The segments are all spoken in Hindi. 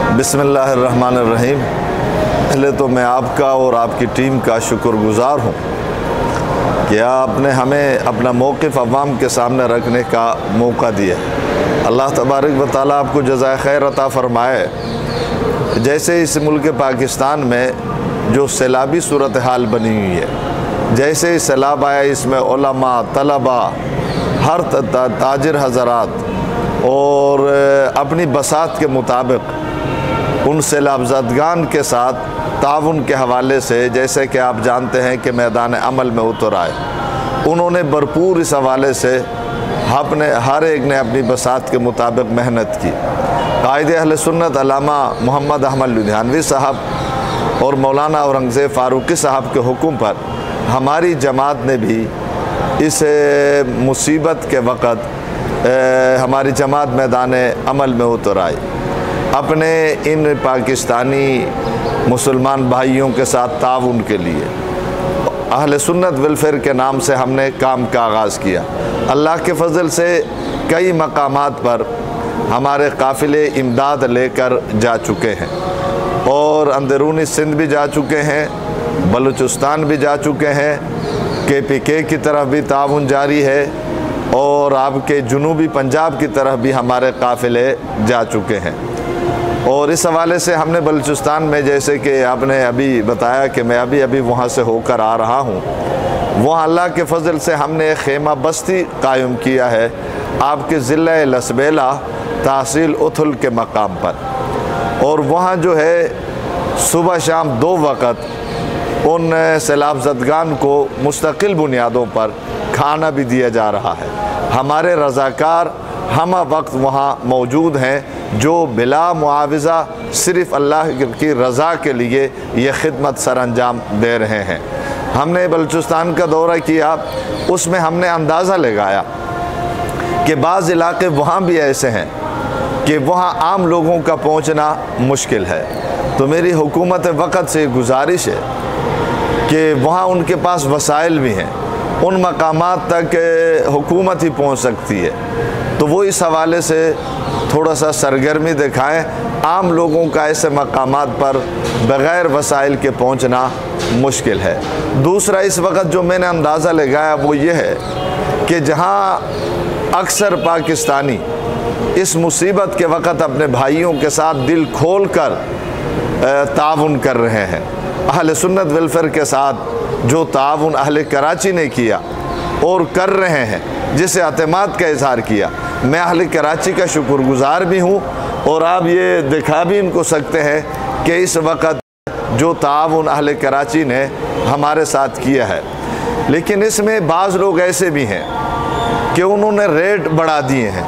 बिस्मिल्लाहिर्रहमानिर्रहीम। पहले तो मैं आपका और आपकी टीम का शुक्रगुज़ार हूँ कि आपने हमें अपना मौक़िफ़ अवाम के सामने रखने का मौका दिया। अल्लाह तबारक व तआला आपको जज़ाए खैर अता फ़रमाए। जैसे इस मुल्क पाकिस्तान में जो सैलाबी सूरत हाल बनी हुई है, जैसे ही सैलाब आया इसमें उलमा, तलबा, हर ताजिर हज़रात और अपनी बसात के मुताबिक उन सैलाबज़दगान के साथ ताउन के हवाले से, जैसे कि आप जानते हैं कि मैदान अमल में उतर आए, उन्होंने भरपूर इस हवाले से हर एक ने अपनी बसात के मुताबिक मेहनत की। कायदे अहले सुन्नत अल्लामा मोहम्मद अहमद लुधियानवी साहब और मौलाना औरंगज़ेब फ़ारूक़ी साहब के हुक्म पर हमारी जमात ने भी इस मुसीबत के वक़्त हमारी जमात मैदान अमल में उतर आई। अपने इन पाकिस्तानी मुसलमान भाइयों के साथ ताउन के लिए अहले सुन्नत वेलफेयर के नाम से हमने काम का आगाज़ किया। अल्लाह के फजल से कई मकामात पर हमारे काफ़िले इमदाद लेकर जा चुके हैं और अंदरूनी सिंध भी जा चुके हैं, बलूचिस्तान भी जा चुके हैं, KPK की तरफ भी ताउन जारी है और आपके जुनूबी पंजाब की तरफ भी हमारे काफ़िले जा चुके हैं। और इस हवाले से हमने बलूचिस्तान में, जैसे कि आपने अभी बताया कि मैं अभी वहाँ से होकर आ रहा हूँ, वहाँ अल्लाह के फजल से हमने एक खेमा बस्ती कायम किया है आपके ज़िला लसबेला तहसील उथल के मकाम पर। और वहाँ जो है सुबह शाम 2 वक़्त उन सैलाबज़दगान को मुस्तकिल बुनियादों पर खाना भी दिया जा रहा है। हमारे रज़ाकार हम वक्त वहाँ मौजूद हैं जो बिला मुआवज़ा सिर्फ़ अल्लाह की रज़ा के लिए ये खिदमत सर अंजाम दे रहे हैं। हमने बलूचिस्तान का दौरा किया, उसमें हमने अंदाज़ा लगाया कि बाज़ इलाके वहाँ भी ऐसे हैं कि वहाँ आम लोगों का पहुँचना मुश्किल है। तो मेरी हुकूमत वक़्त से गुजारिश है कि वहाँ उनके पास वसाइल भी हैं, उन मकामात तक हुकूमत ही पहुँच सकती है, तो वो इस हवाले से थोड़ा सा सरगर्मी दिखाएं। आम लोगों का ऐसे मकामात पर बग़ैर वसाइल के पहुँचना मुश्किल है। दूसरा, इस वक्त जो मैंने अंदाज़ा लगाया वो ये है कि जहाँ अक्सर पाकिस्तानी इस मुसीबत के वक़्त अपने भाइयों के साथ दिल खोल कर ताउन कर रहे हैं, अहले सुन्नत वेलफेयर के साथ जो ताउन अहले कराची ने किया और कर रहे हैं, जिसे अतमाद का इजहार किया, मैं अहले कराची का शुक्रगुज़ार भी हूँ। और आप ये दिखा भी इनको सकते हैं कि इस वक्त जो ताउन अहले कराची ने हमारे साथ किया है। लेकिन इसमें बाज़ लोग ऐसे भी हैं कि उन्होंने रेट बढ़ा दिए हैं।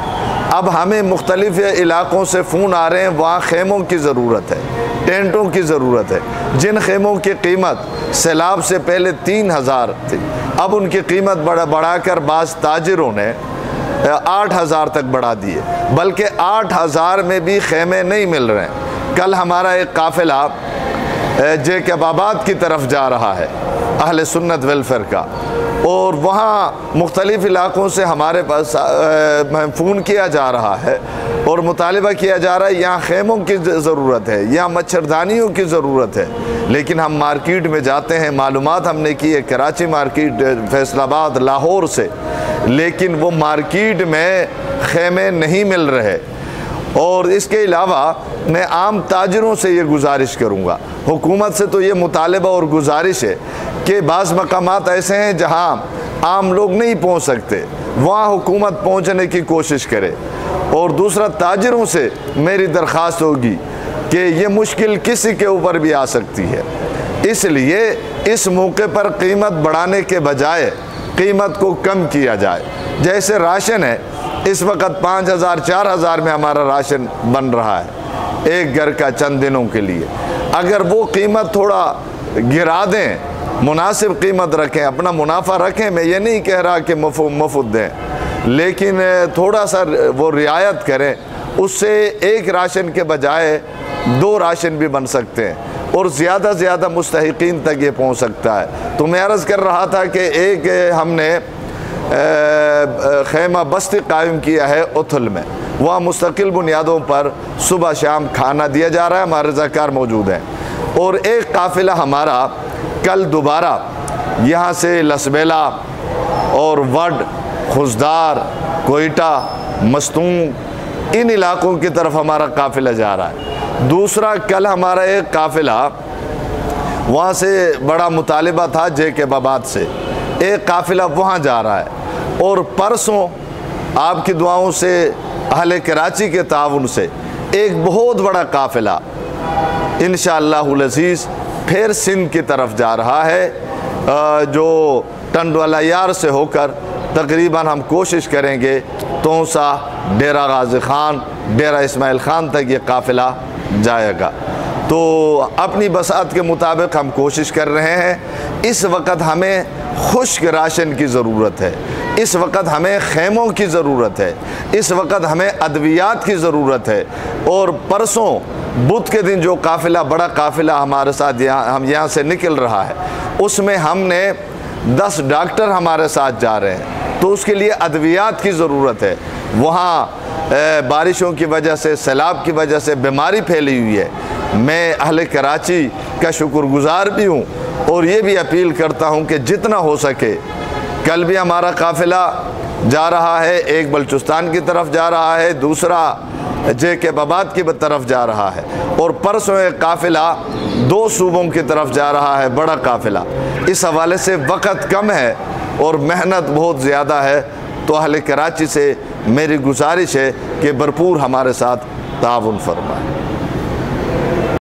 अब हमें मुख्तलिफ़ इलाक़ों से फ़ोन आ रहे हैं, वहाँ खेमों की ज़रूरत है, टेंटों की ज़रूरत है। जिन खेमों की कीमत सैलाब से पहले 3000 थी, अब उनकी कीमत बढ़ाकर बाज़ ताजिरों ने 8000 तक बढ़ा दिए, बल्कि 8000 में भी खेमे नहीं मिल रहे हैं। कल हमारा एक काफ़िला जैकबाबाद की तरफ जा रहा है अहले सुन्नत वेलफेयर का, और वहाँ मुख्तलिफ़ इलाक़ों से हमारे पास फ़ोन किया जा रहा है और मुतालिबा किया जा रहा है, यहाँ खेमों की ज़रूरत है, यहाँ मच्छरदानियों की ज़रूरत है। लेकिन हम मार्केट में जाते हैं, मालूमात हमने की है कराची मार्केट, फैसलाबाद, लाहौर से, लेकिन वो मार्केट में खेमे नहीं मिल रहे। और इसके अलावा मैं आम ताजिरों से ये गुजारिश करूँगा, हुकूमत से तो ये मुतालबा और गुजारिश है कि बाज़ मकामात ऐसे हैं जहाँ आम लोग नहीं पहुँच सकते, वहाँ हुकूमत पहुँचने की कोशिश करे। और दूसरा, ताजिरों से मेरी दरख्वास्त होगी कि ये मुश्किल किसी के ऊपर भी आ सकती है, इसलिए इस मौके पर कीमत बढ़ाने के बजाय कीमत को कम किया जाए। जैसे राशन है, इस वक्त 5000 4000 में हमारा राशन बन रहा है एक घर का चंद दिनों के लिए। अगर वो कीमत थोड़ा गिरा दें, मुनासिब कीमत रखें, अपना मुनाफा रखें, मैं ये नहीं कह रहा कि मुफ्त दें, लेकिन थोड़ा सा वो रियायत करें, उससे एक राशन के बजाय 2 राशन भी बन सकते हैं और ज़्यादा से ज़्यादा मुस्तहिकीन तक ये पहुँच सकता है। तो मैं अर्ज़ कर रहा था कि एक हमने खेमा बस्ती कायम किया है उथल में, वहाँ मुस्तकिल बुनियादों पर सुबह शाम खाना दिया जा रहा है, हमारे रज़ाकार मौजूद हैं। और एक काफ़िला हमारा कल दोबारा यहाँ से लसबेला और वड, खुजदार, कोयटा, मस्तूंग, इन इलाकों की तरफ हमारा काफ़िला जा रहा है। दूसरा, कल हमारा एक काफ़िला वहाँ से बड़ा मुतालिबा था जेकेबाबाद से, एक काफ़िला वहाँ जा रहा है। और परसों आपकी दुआओं से, अहले कराची के ताउन से एक बहुत बड़ा काफ़िला इंशाअल्लाहुल अज़ीज़ फिर सिंध की तरफ जा रहा है, जो टंडवाला यार से होकर तकरीबन हम कोशिश करेंगे तोसा, डेरा गाज़ी ख़ान, डेरा इस्माइल ख़ान तक ये काफ़िला जाएगा। तो अपनी बसात के मुताबिक हम कोशिश कर रहे हैं। इस वक्त हमें खुश्क राशन की ज़रूरत है, इस वक्त हमें खेमों की ज़रूरत है, इस वक्त हमें अद्वियात की ज़रूरत है। और परसों बुध के दिन जो काफ़िला, बड़ा काफ़िला हमारे साथ हम यहाँ से निकल रहा है, उसमें हमने 10 डॉक्टर हमारे साथ जा रहे हैं, तो उसके लिए अद्वियात की ज़रूरत है। वहाँ बारिशों की वजह से, सैलाब की वजह से बीमारी फैली हुई है। मैं अहले कराची का शुक्रगुज़ार भी हूँ और ये भी अपील करता हूँ कि जितना हो सके, कल भी हमारा काफ़िला जा रहा है, एक बलूचिस्तान की तरफ जा रहा है, दूसरा जेकेबाबाद की तरफ जा रहा है, और परसों एक काफ़िला 2 सूबों की तरफ जा रहा है, बड़ा काफ़िला। इस हवाले से वक़्त कम है और मेहनत बहुत ज़्यादा है, तो अहले कराची से मेरी गुजारिश है कि भरपूर हमारे साथ ताउन फरमाएं।